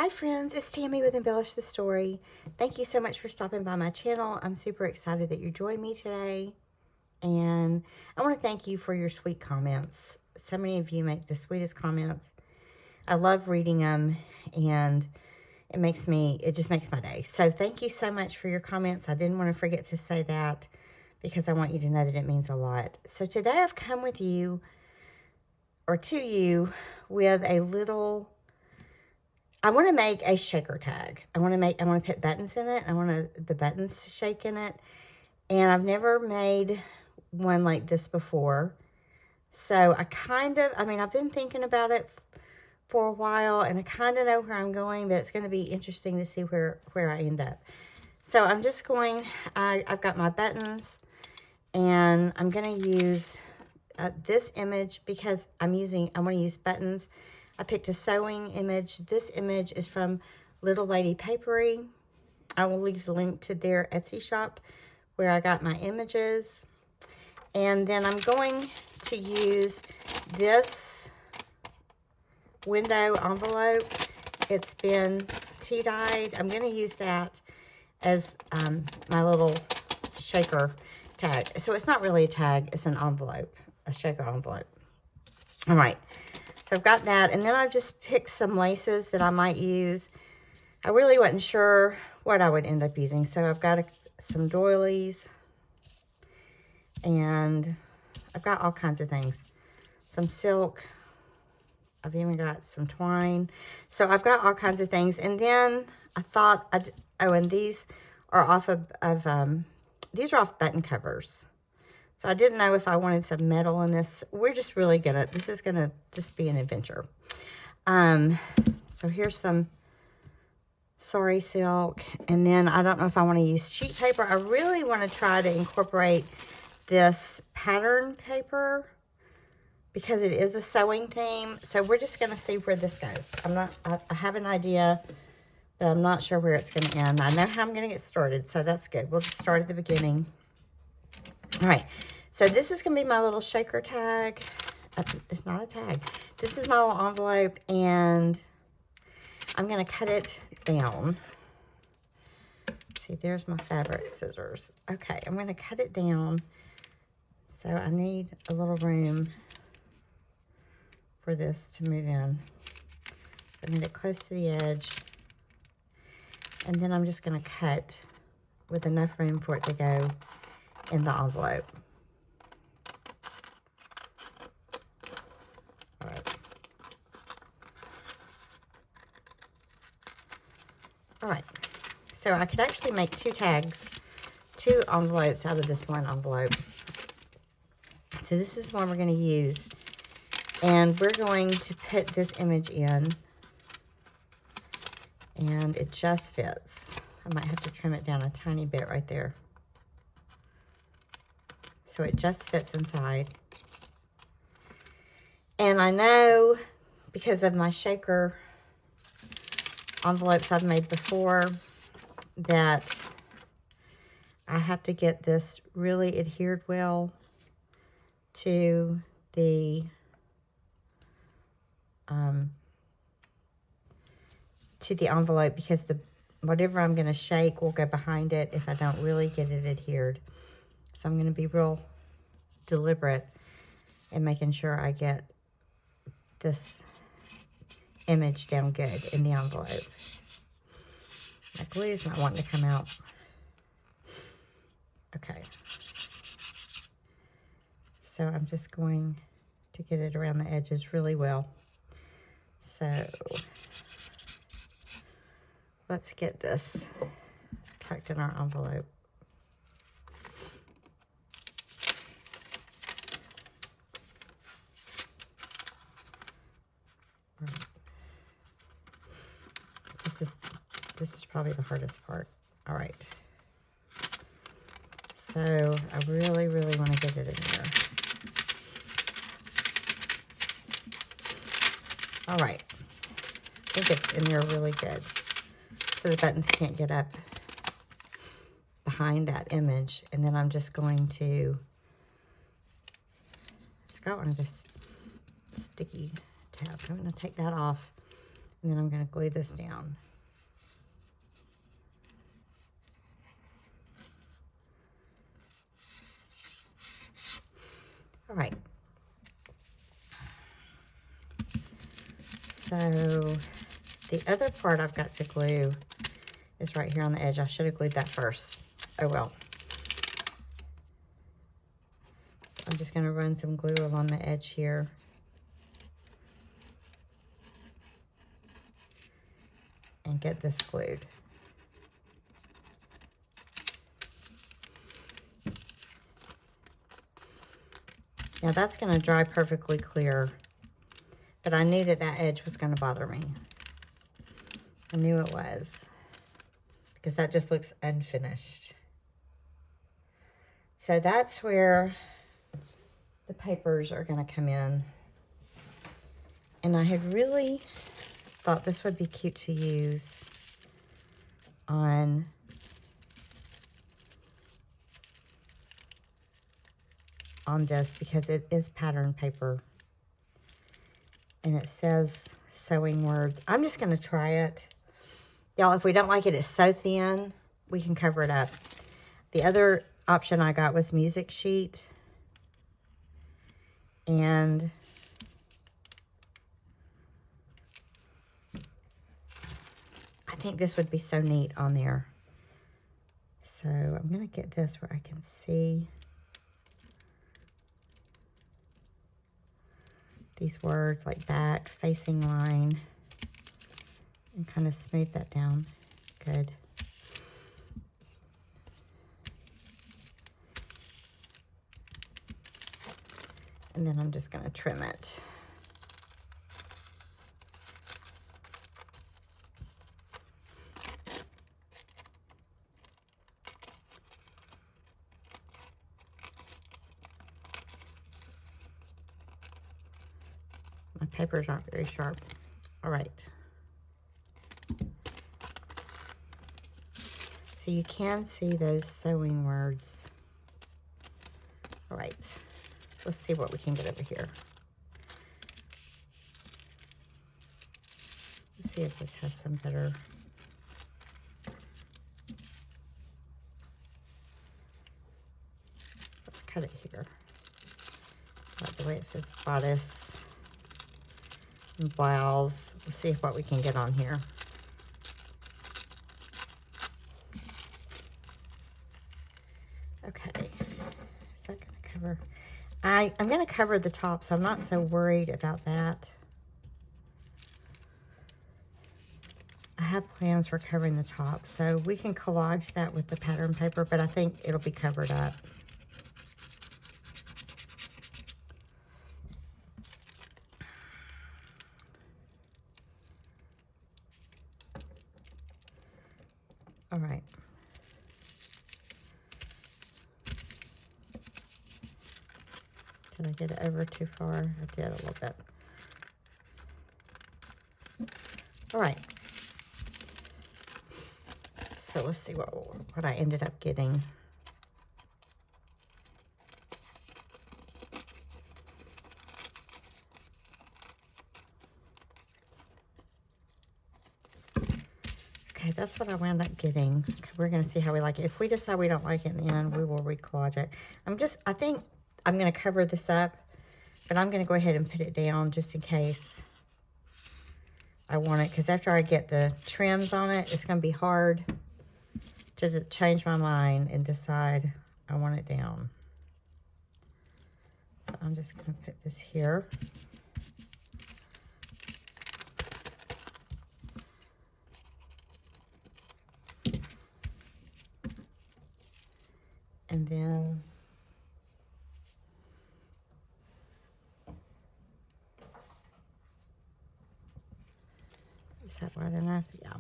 Hi friends, it's Tammy with Embellish the Story. Thank you so much for stopping by my channel. I'm super excited that you joined me today. And I want to thank you for your sweet comments. So many of you make the sweetest comments. I love reading them, and it just makes my day. So thank you so much for your comments. I didn't want to forget to say that because I want you to know that it means a lot. So today I've come with you, or to you, with a little... I want to make a shaker tag. I want to put buttons in it. I want the buttons to shake in it. And I've never made one like this before. So I've been thinking about it for a while, and I kind of know where I'm going, but it's going to be interesting to see where I end up. So I'm just I've got my buttons, and I'm going to use this image because I want to use buttons. I picked a sewing image. This image is from Little Lady Papery. I will leave the link to their Etsy shop where I got my images. And then I'm going to use this window envelope. It's been tea-dyed. I'm going to use that as my little shaker tag. So it's not really a tag, it's an envelope, a shaker envelope. All right. So I've got that, and then I've just picked some laces that I might use. I really wasn't sure what I would end up using, so I've got some doilies, and I've got all kinds of things. Some silk. I've even got some twine. So I've got all kinds of things, and then I thought, and these are off these are off button covers. So I didn't know if I wanted some metal in this. We're just really this is gonna just be an adventure. So here's some sari silk. And then I don't know if I want to use sheet paper. I really want to try to incorporate this pattern paper because it is a sewing theme. So we're just gonna see where this goes. I have an idea, but I'm not sure where it's gonna end. I know how I'm gonna get started, so that's good. We'll just start at the beginning. All right, so this is going to be my little shaker tag. It's not a tag. This is my little envelope, and I'm going to cut it down. See, there's my fabric scissors. Okay, I'm going to cut it down. So I need a little room for this to move in. I need it close to the edge. And then I'm just going to cut with enough room for it to go in the envelope. All right. All right. So I could actually make two envelopes out of this one envelope. So this is the one we're going to use. And we're going to put this image in. And it just fits. I might have to trim it down a tiny bit right there. So it just fits inside. And I know, because of my shaker envelopes I've made before, that I have to get this really adhered well to the envelope, because whatever I'm going to shake will go behind it if I don't really get it adhered. So I'm going to be real deliberate in making sure I get this image down good in the envelope. My glue is not wanting to come out. Okay. So I'm just going to get it around the edges really well. So let's get this tucked in our envelope. This is probably the hardest part. All right. So I really, really want to get it in there. All right. I think it's in there really good. So the buttons can't get up behind that image. And then I'm just going to, it's got one of this sticky tabs. I'm going to take that off. And then I'm going to glue this down. All right. So the other part I've got to glue is right here on the edge. I should have glued that first. Oh well. So I'm just going to run some glue along the edge here. And get this glued. Now that's going to dry perfectly clear, but I knew that that edge was going to bother me. I knew it was, because that just looks unfinished. So that's where the papers are going to come in. And I had really thought this would be cute to use on this, because it is pattern paper. And it says sewing words. I'm just going to try it. Y'all, if we don't like it, it's so thin, we can cover it up. The other option I got was music sheet. And I think this would be so neat on there. So I'm going to get this where I can see these words, like back, facing line, and kind of smooth that down. Good. And then I'm just going to trim it. My papers aren't very sharp. All right. So you can see those sewing words. All right. Let's see what we can get over here. Let's see if this has some better. Let's cut it here. Like the way it says bodice and blouse. Let's see what we can get on here. Okay, is that going to cover? I'm going to cover the top, so I'm not so worried about that. I have plans for covering the top, so we can collage that with the pattern paper, but I think it'll be covered up. All right. Did I get it over too far? I did a little bit. All right. So let's see what I ended up getting. Okay, that's what I wound up getting. We're going to see how we like it. If we decide we don't like it in the end, we will recollage it. I think I'm going to cover this up, but I'm going to go ahead and put it down just in case I want it. Because after I get the trims on it, it's going to be hard to change my mind and decide I want it down. So I'm just going to put this here. And then is that right enough? Yeah.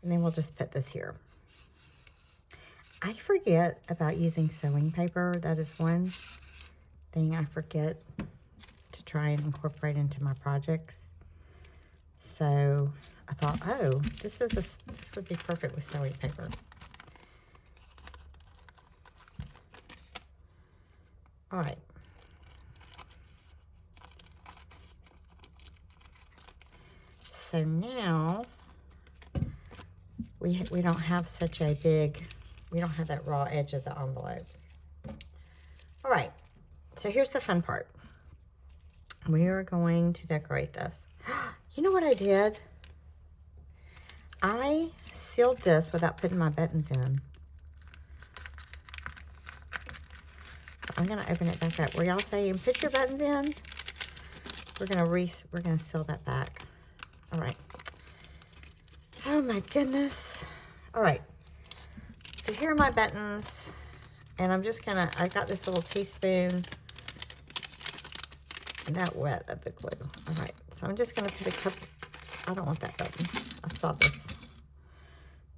And then we'll just put this here. I forget about using sewing paper. That is one thing I forget to try and incorporate into my projects. So I thought, oh, this would be perfect with sewing paper. All right. So now we don't have such a big, we don't have that raw edge of the envelope. All right, so here's the fun part. We are going to decorate this. You know what I did? I sealed this without putting my buttons in. So I'm gonna open it back up. Were y'all saying put your buttons in? We're gonna seal that back. All right. Oh my goodness. All right. So here are my buttons, and I'm just gonna, I got this little teaspoon, not wet of the glue. All right. So I'm just gonna put a couple. I don't want that button. I saw this.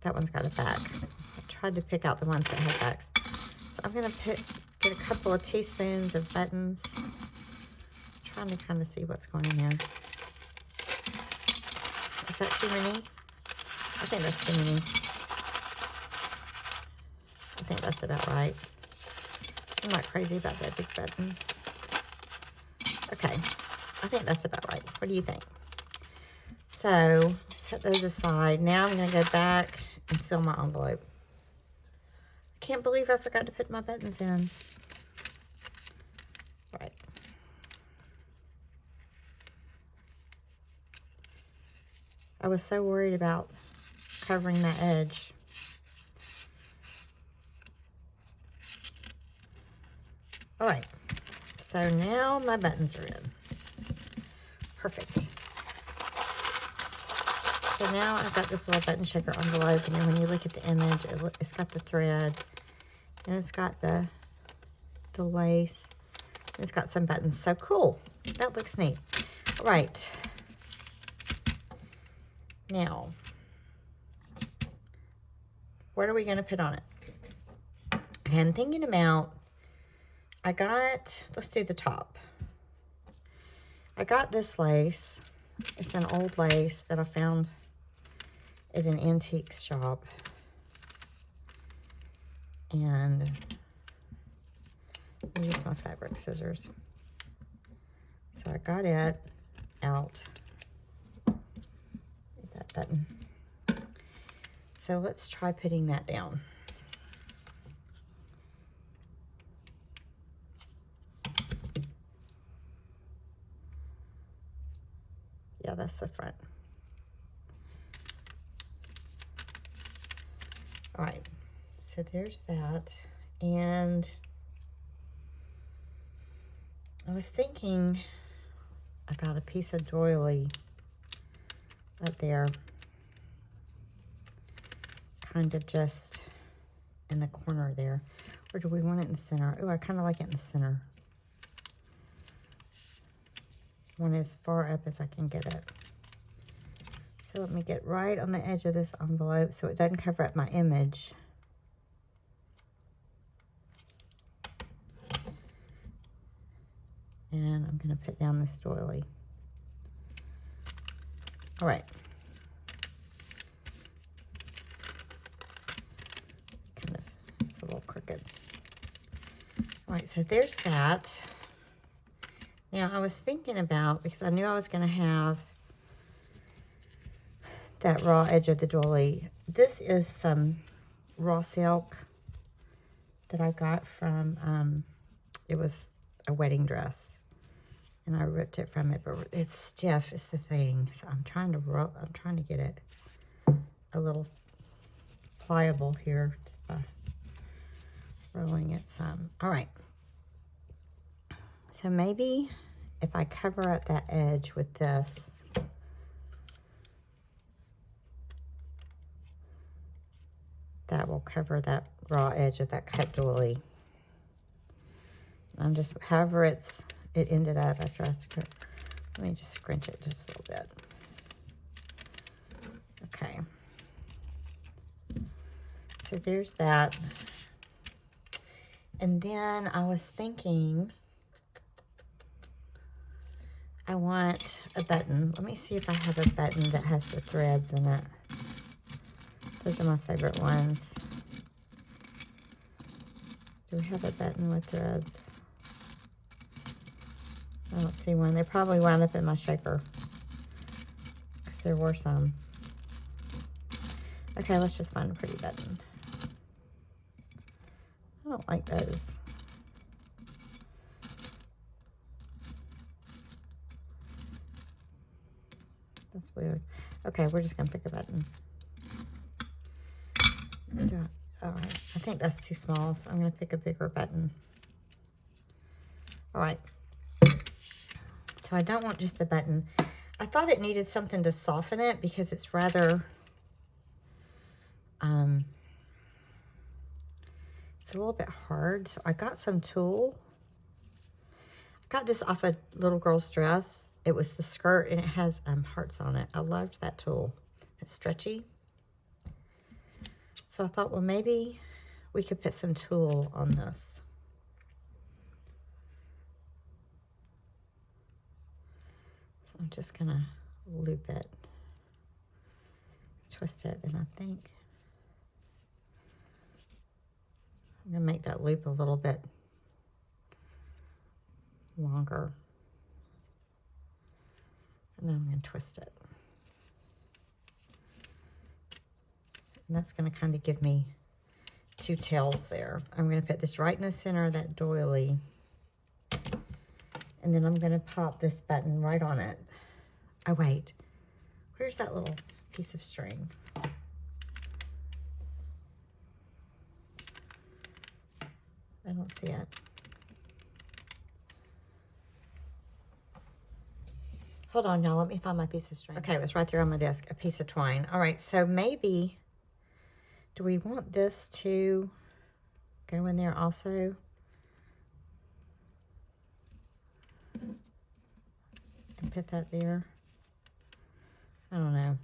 That one's got a back. I tried to pick out the ones that had backs. So I'm gonna get a couple of teaspoons of buttons. Trying to kind of see what's going in there. Is that too many? I think that's too many. I think that's about right. I'm not crazy about that big button. Okay, I think that's about right. What do you think? So, set those aside. Now I'm going to go back and seal my envelope. I can't believe I forgot to put my buttons in. Right. I was so worried about covering that edge. All right, so now my buttons are in. Perfect. So now I've got this little button shaper envelope, and then when you look at the image, it's got the thread, and it's got the lace, and it's got some buttons. So cool. That looks neat. All right. Now, what are we going to put on it? I'm thinking about, let's do the top. I got this lace. It's an old lace that I found at an antique shop. And I'll use my fabric scissors. So I got it out. That button. So let's try putting that down. Yeah, that's the front. All right, so there's that. And I was thinking about a piece of doily up there, kind of just in the corner there. Or do we want it in the center? Oh, I kind of like it in the center. I want it as far up as I can get it. So let me get right on the edge of this envelope so it doesn't cover up my image. And I'm going to put down this doily. All right. Kind of, it's a little crooked. All right, so there's that. Now, I was thinking about, because I knew I was going to have that raw edge of the doily. This is some raw silk that I got from, it was a wedding dress. And I ripped it from it, but it's stiff is the thing. So I'm trying to get it a little pliable here just by rolling it some. All right. So maybe if I cover up that edge with this, that will cover that raw edge of that cut doily. I'm just, however it ended up after I scrunch. Let me just scrunch it just a little bit. Okay. So there's that. And then I was thinking, I want a button. Let me see if I have a button that has the threads in it. Those are my favorite ones. Do we have a button with threads? I don't see one. They probably wound up in my shaper, because There were some. Okay, let's just find a pretty button. I don't like those. That's weird. Okay, we're just gonna pick a button. All right, I think that's too small, so I'm gonna pick a bigger button. All right, so I don't want just the button. I thought it needed something to soften it because it's rather, it's a little bit hard. So I got some tulle. I got this off a little girl's dress. It was the skirt and it has hearts on it. I loved that tulle. It's stretchy. So I thought, well, maybe we could put some tulle on this. So I'm just gonna loop it, twist it, and I think I'm gonna make that loop a little bit longer. And then I'm gonna twist it. And that's gonna kind of give me two tails there. I'm gonna put this right in the center of that doily. And then I'm gonna pop this button right on it. Oh wait, where's that little piece of string? I don't see it. Hold on, y'all, let me find my piece of string. Okay, it was right there on my desk, a piece of twine. All right, so maybe, do we want this to go in there also? And put that there? I don't know.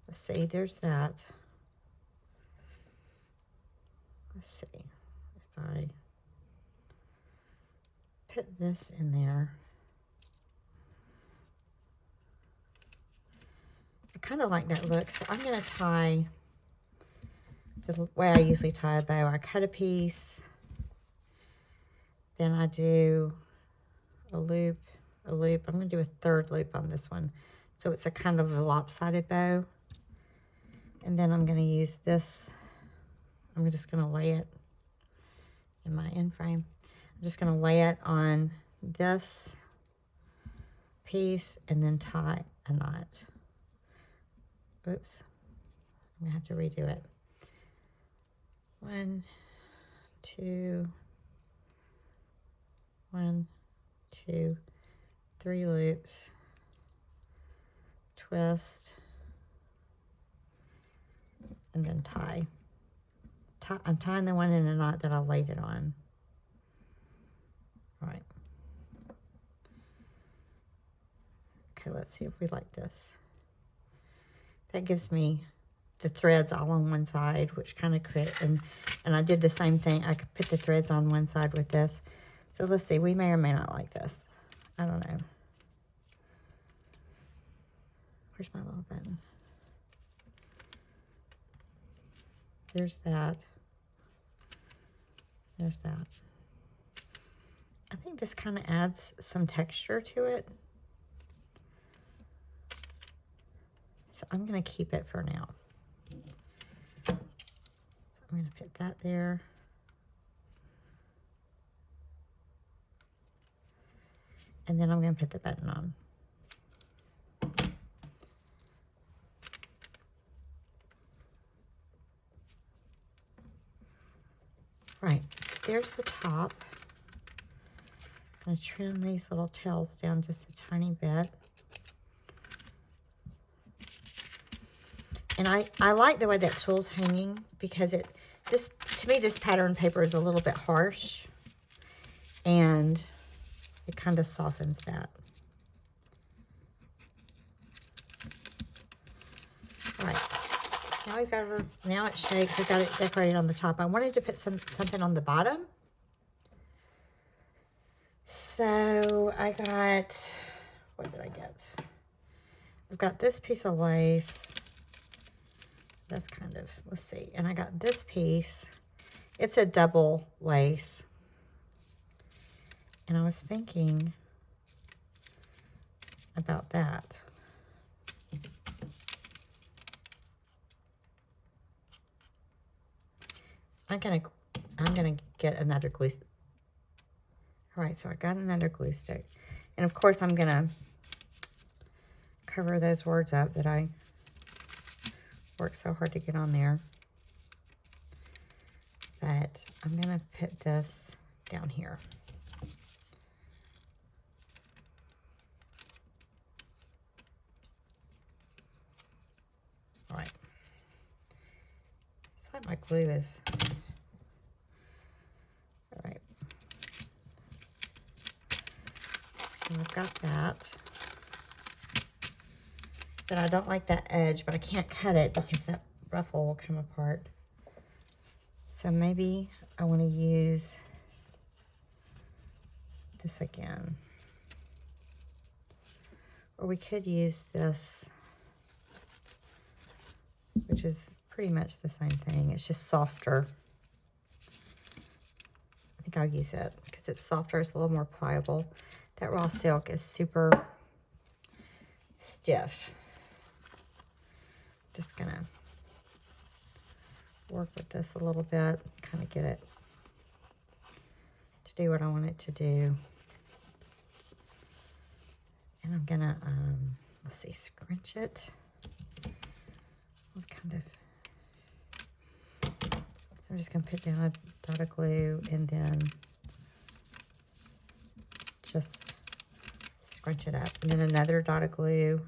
Let's see, there's that. Let's see if I put this in there. I kind of like that look, so I'm going to tie the way I usually tie a bow. I cut a piece, then I do a loop, a loop. I'm going to do a third loop on this one, so it's a kind of a lopsided bow. And then I'm going to use this. I'm just going to lay it in my end frame. I'm just going to lay it on this piece and then tie a knot. Oops. I'm going to have to redo it. 1, 2, 1, 2, 3 loops. Twist. And then tie. I'm tying the one in a knot that I laid it on. All right. Okay, let's see if we like this. That gives me the threads all on one side, which kind of could, and I did the same thing. I could put the threads on one side with this. So let's see, we may or may not like this. I don't know. Where's my little button? There's that. There's that. I think this kind of adds some texture to it. So I'm going to keep it for now. So I'm going to put that there. And then I'm going to put the button on. Right, there's the top. I'm going to trim these little tails down just a tiny bit. And I like the way that tulle's hanging because to me, this pattern paper is a little bit harsh. And it kind of softens that. All right. Now we've got her, now it's shaped. We've got it decorated on the top. I wanted to put something on the bottom. So I got, what did I get? I've got this piece of lace. That's kind of, let's see. And I got this piece. It's a double lace. And I was thinking about that. I'm gonna get another glue. All right, so I got another glue stick. And of course I'm gonna cover those words up that I worked so hard to get on there. But I'm gonna put this down here. All right. It's like my glue is, all right. So I've got that. But I don't like that edge, but I can't cut it because that ruffle will come apart. So maybe I want to use this again. Or we could use this, which is pretty much the same thing. It's just softer. I think I'll use it because it's softer. It's a little more pliable. That raw silk is super stiff. Just gonna work with this a little bit, kind of get it to do what I want it to do. And I'm gonna, let's see, scrunch it. What kind of, so I'm just gonna put down a dot of glue and then just scrunch it up. And then another dot of glue.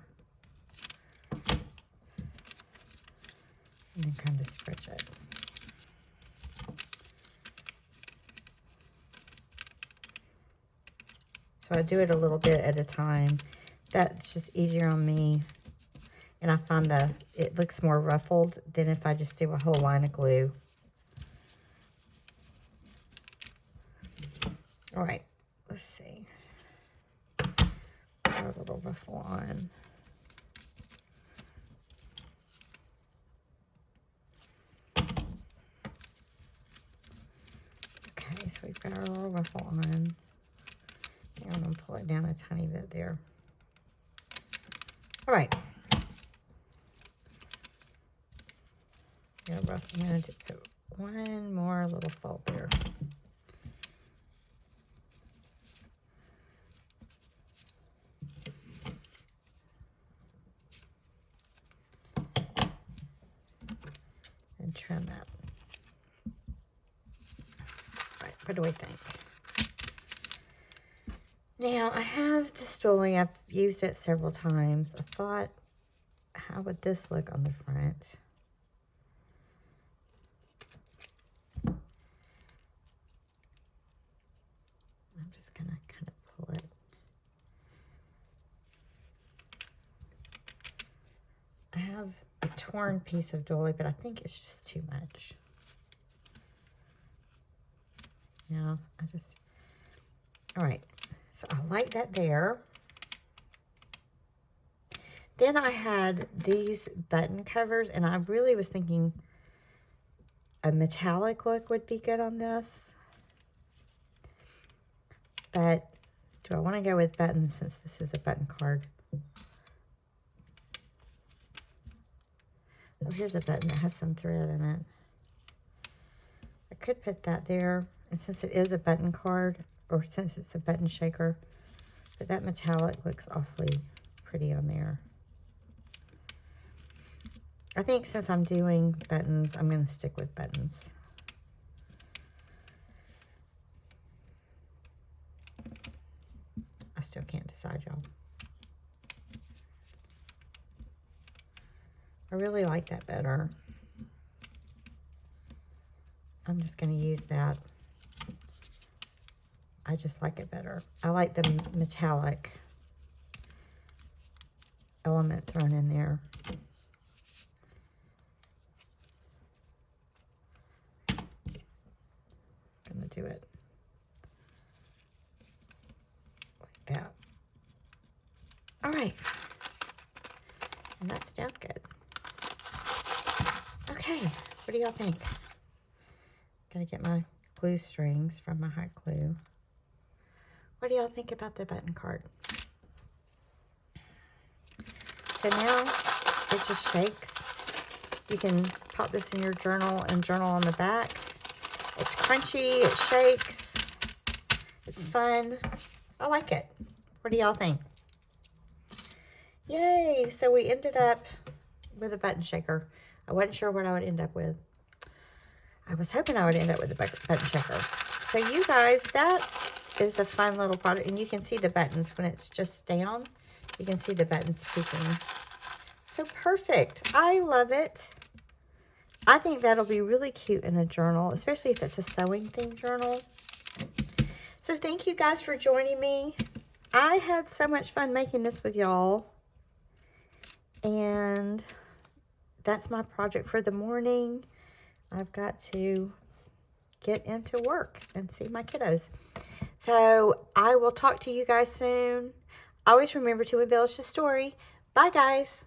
And then kind of scrunch it. So I do it a little bit at a time. That's just easier on me. And I find it looks more ruffled than if I just do a whole line of glue. All right, let's see. Put a little ruffle on. Okay, so we've got our little ruffle on. I'm going to pull it down a tiny bit there. All right. I'm going to put one more little fold there. And trim that. All right, what do we think? Now, I have this dolly. I've used it several times. I thought, how would this look on the front? I'm just going to kind of pull it. I have a torn piece of dolly, but I think it's just too much. Yeah, all right. So I like that there. Then I had these button covers, and I really was thinking a metallic look would be good on this. But do I want to go with buttons since this is a button card? Oh, here's a button that has some thread in it. I could put that there, and since it is a button card, or since it's a button shaker, but that metallic looks awfully pretty on there. I think since I'm doing buttons, I'm going to stick with buttons. I still can't decide, y'all. I really like that better. I'm just going to use that. I just like it better. I like the metallic element thrown in there. Gonna do it like that. All right, and that's down good. Okay, what do y'all think? Gonna get my glue strings from my hot glue. What do y'all think about the button card? So now it just shakes. You can pop this in your journal and journal on the back. It's crunchy, it shakes, it's fun. I like it. What do y'all think? Yay! So we ended up with a button shaker. I wasn't sure what I would end up with. I was hoping I would end up with a button shaker. So you guys, that is a fun little product. And you can see the buttons when it's just down. You can see the buttons peeking. So perfect. I love it. I think that'll be really cute in a journal, especially if it's a sewing themed journal. So thank you guys for joining me. I had so much fun making this with y'all. And that's my project for the morning. I've got to get into work and see my kiddos. So I will talk to you guys soon. Always remember to embellish the story. Bye, guys.